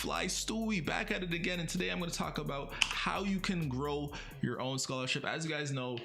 Fly Stewie back at it again, and today I'm going to talk about how you can grow your own scholarship. As you guys know,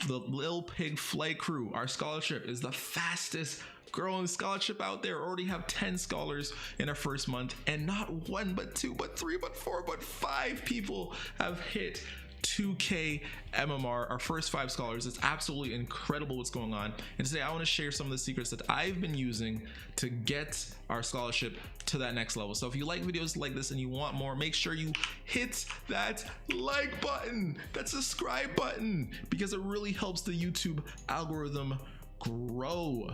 the Lil Pig Flight Crew, our scholarship, is the fastest growing scholarship out there. Already have 10 scholars in our first month, and not one but two but three but four but five people have hit 2K MMR, our first 5 scholars. It's absolutely incredible what's going on, and today I want to share some of the secrets that I've been using to get our scholarship to that next level. So if you like videos like this and you want more, make sure you hit that like button, that subscribe button, because it really helps the YouTube algorithm grow.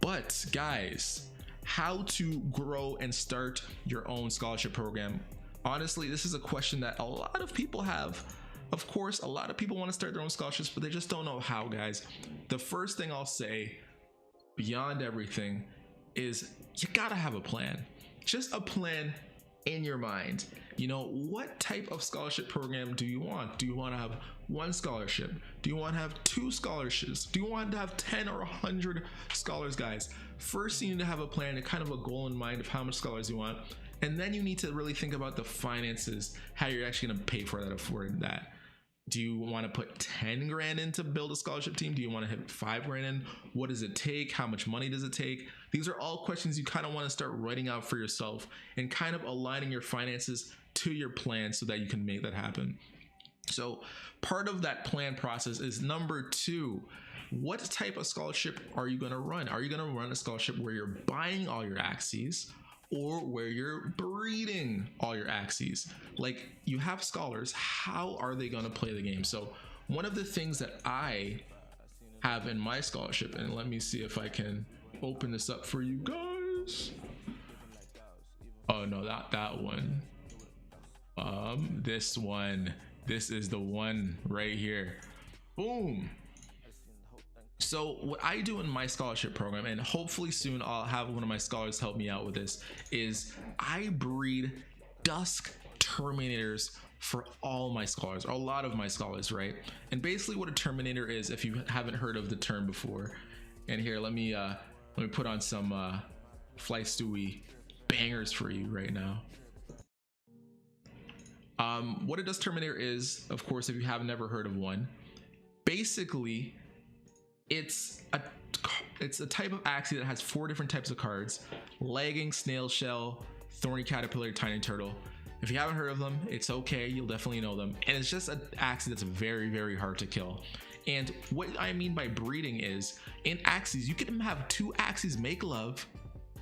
But guys, how to grow and start your own scholarship program? Honestly, this is a question that a lot of people have. Of course, a lot of people want to start their own scholarships, but they just don't know how, guys. The first thing I'll say, beyond everything, is you gotta have a plan. Just a plan in your mind. You know, what type of scholarship program do you want? Do you want to have 1 scholarship? Do you want to have 2 scholarships? Do you want to have 10 or 100 scholars, guys? First, you need to have a plan and kind of a goal in mind of how much scholars you want. And then you need to really think about the finances, how you're actually going to pay for that, afford that. Do you want to put 10 grand in to build a scholarship team? Do you want to hit 5 grand in? What does it take? How much money does it take? These are all questions you kind of want to start writing out for yourself and kind of aligning your finances to your plan so that you can make that happen. So part of that plan process is number 2. What type of scholarship are you going to run? Are you going to run a scholarship where you're buying all your Axies, or where you're breeding all your Axies? Like, you have scholars, how are they going to play the game? So one of the things that I have in my scholarship, and let me see if I can open this up for you guys. Oh no, not that one. This one. This is the one right here. Boom. So what I do in my scholarship program, and hopefully soon I'll have one of my scholars help me out with this, is I breed Dusk Terminators for all my scholars, or a lot of my scholars, right? And basically what a Terminator is, if you haven't heard of the term before, and here, let me put on some Fly Stewie bangers for you right now. What a Dusk Terminator is, of course, if you have never heard of one, basically it's a type of Axie that has 4 different types of cards: Lagging, Snail Shell, Thorny Caterpillar, Tiny Turtle. If you haven't heard of them, it's okay, you'll definitely know them. And it's just an Axie that's very, very hard to kill. And what I mean by breeding is, in Axies, you can have 2 Axies make love,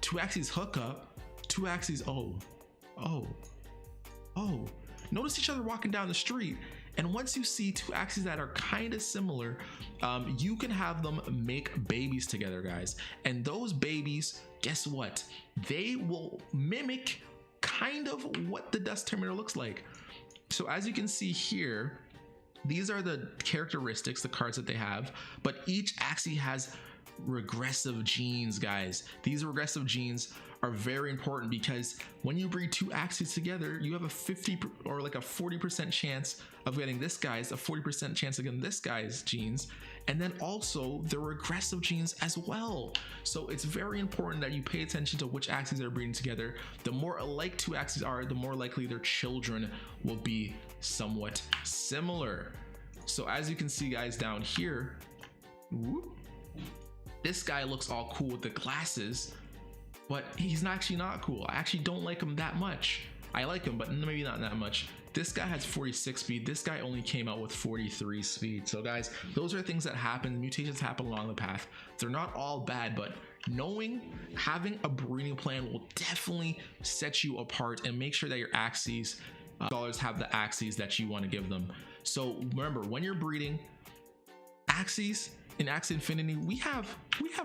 2 Axies hook up, 2 Axies notice each other walking down the street. And once you see 2 Axies that are kind of similar, you can have them make babies together, guys. And those babies, guess what? They will mimic kind of what the Dusk Terminator looks like. So as you can see here, these are the characteristics, the cards that they have, but each Axie has regressive genes, guys. These regressive genes are very important because when you breed 2 Axies together, you have a 50 or like a 40% chance of getting this guy's, a 40% chance of getting this guy's genes, and then also the regressive genes as well. So it's very important that you pay attention to which Axies are breeding together. The more alike 2 Axies are, the more likely their children will be somewhat similar. So as you can see, guys, down here, this guy looks all cool with the glasses, but he's actually not cool. I actually don't like him that much. I like him, but maybe not that much. This guy has 46 speed. This guy only came out with 43 speed. So guys, those are things that happen. Mutations happen along the path. They're not all bad, but having a breeding plan will definitely set you apart and make sure that your Axies, scholars have the Axies that you want to give them. So remember, when you're breeding Axies, in Axie Infinity, we have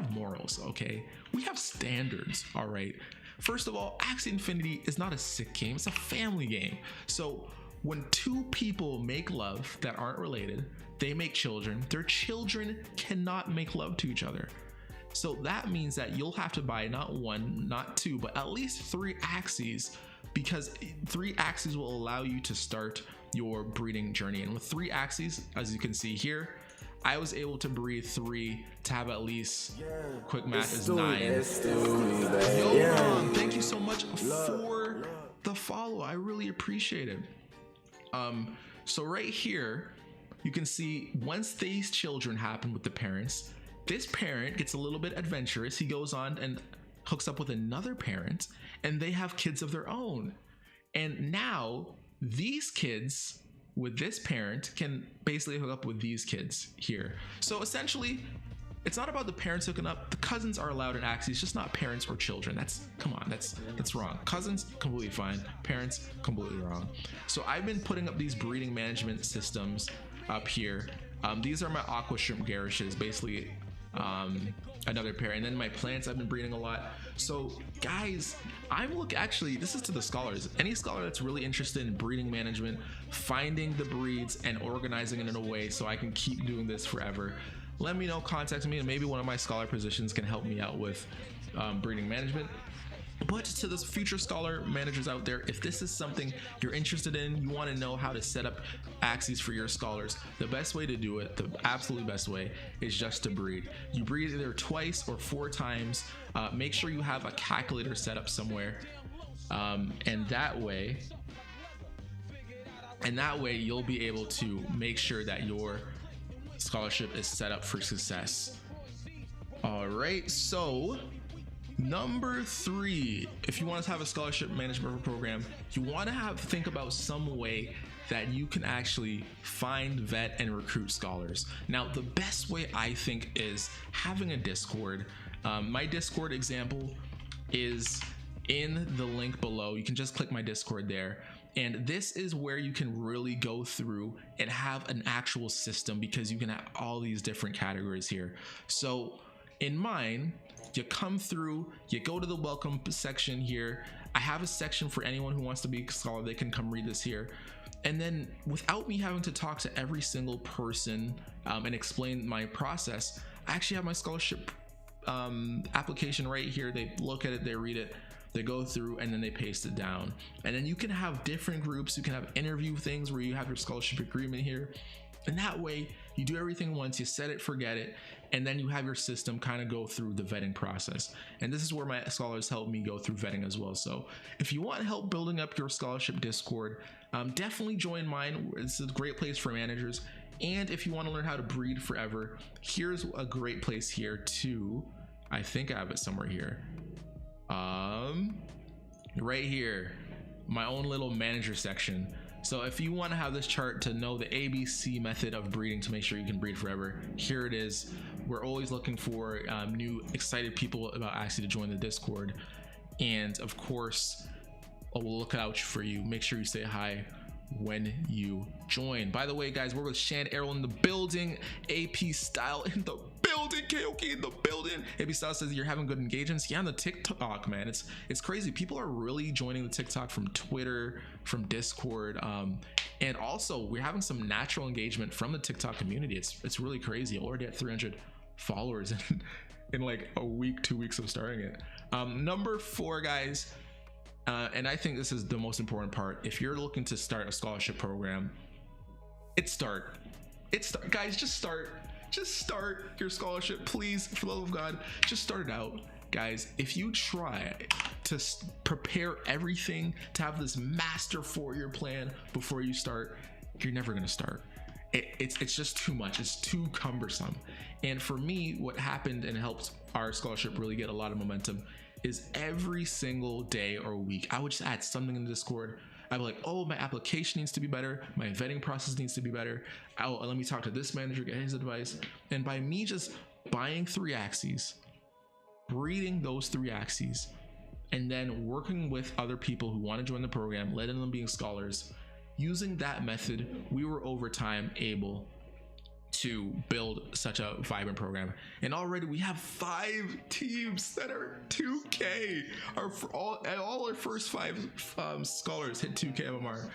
morals, okay? We have standards, all right? First of all, Axie Infinity is not a sick game, it's a family game. So when 2 people make love that aren't related, they make children, their children cannot make love to each other. So that means that you'll have to buy not 1, not 2, but at least 3 Axies, because 3 Axies will allow you to start your breeding journey. And with 3 Axies, as you can see here, I was able to breed 3 to have at least, quick math is 9. Yo, thank you so much for the the follow. I really appreciate it. So right here, you can see once these children happen with the parents, this parent gets a little bit adventurous. He goes on and hooks up with another parent, and they have kids of their own. And now these kids with this parent can basically hook up with these kids here. So essentially, it's not about the parents hooking up. The cousins are allowed in Axie. It's just not parents or children. Come on, that's wrong. Cousins, completely fine. Parents, completely wrong. So I've been putting up these breeding management systems up here. These are my aqua shrimp garishes, basically another pair. And then my plants, I've been breeding a lot. So guys, actually, this is to the scholars. Any scholar that's really interested in breeding management, finding the breeds and organizing it in a way so I can keep doing this forever, let me know, contact me, and maybe one of my scholar positions can help me out with breeding management. But to the future scholar managers out there, if this is something you're interested in, you want to know how to set up Axies for your scholars, the best way to do it, the absolute best way, is just to breed. You breed either twice or 4 times. Make sure you have a calculator set up somewhere, and that way you'll be able to make sure that your scholarship is set up for success. All right, so number 3, if you want to have a scholarship management program, you want to think about some way that you can actually find, vet, and recruit scholars. Now, the best way I think is having a Discord. My Discord example is in the link below. You can just click my Discord there. And this is where you can really go through and have an actual system, because you can have all these different categories here. So in mine, you come through, you go to the welcome section here. I have a section for anyone who wants to be a scholar. They can come read this here. And then without me having to talk to every single person and explain my process, I actually have my scholarship application right here. They look at it, they read it, they go through, and then they paste it down. And then you can have different groups. You can have interview things where you have your scholarship agreement here. And that way you do everything once, you set it, forget it, and then you have your system kind of go through the vetting process. And this is where my scholars help me go through vetting as well. So if you want help building up your scholarship Discord, definitely join mine. It's a great place for managers. And if you want to learn how to breed forever, here's a great place here too. I think I have it somewhere here. Right here, my own little manager section. So if you want to have this chart to know the ABC method of breeding to make sure you can breed forever, here it is. We're always looking for new excited people about Axie to join the Discord. And of course, we'll look out for you. Make sure you say hi when you join. By the way, guys, we're with Shan Errol in the building, AP Style in the building, KOK in the building. AP Style says you're having good engagements. Yeah, on the TikTok, man, it's crazy. People are really joining the TikTok from Twitter, from Discord, and also we're having some natural engagement from the TikTok community. It's really crazy. Already at 300 followers in like a week, 2 weeks of starting it. Number 4, guys, and I think this is the most important part. If you're looking to start a scholarship program, start. Guys, just start your scholarship, please, for the love of God. Just start it out, guys. If you try to prepare everything to have this master 4-year plan before you start, you're never gonna start. It's just too much. It's too cumbersome. And for me, what happened and helped our scholarship really get a lot of momentum is every single day or week, I would just add something in the Discord. I'd be like, oh, my application needs to be better. My vetting process needs to be better. Oh, let me talk to this manager, get his advice. And by me just buying 3 Axies, breeding those 3 Axies, and then working with other people who want to join the program, letting them be scholars, using that method, we were over time able to build such a vibrant program. And already we have 5 teams that are 2K. All our first 5 scholars hit 2K MMR.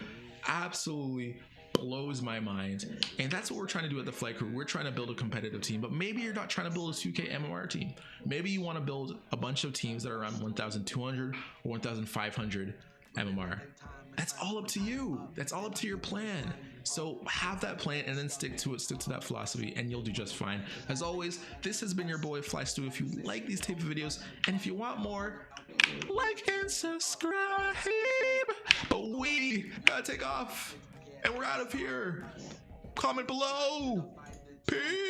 Absolutely blows my mind. And that's what we're trying to do at the Flight Crew. We're trying to build a competitive team, but maybe you're not trying to build a 2K MMR team. Maybe you want to build a bunch of teams that are around 1,200 or 1,500 MMR. That's all up to you. That's all up to your plan. So have that plan and then stick to it, stick to that philosophy, and you'll do just fine. As always, this has been your boy Fly Stu. If you like these type of videos and if you want more, like and subscribe. We gotta take off. And we're out of here. Comment below. Peace.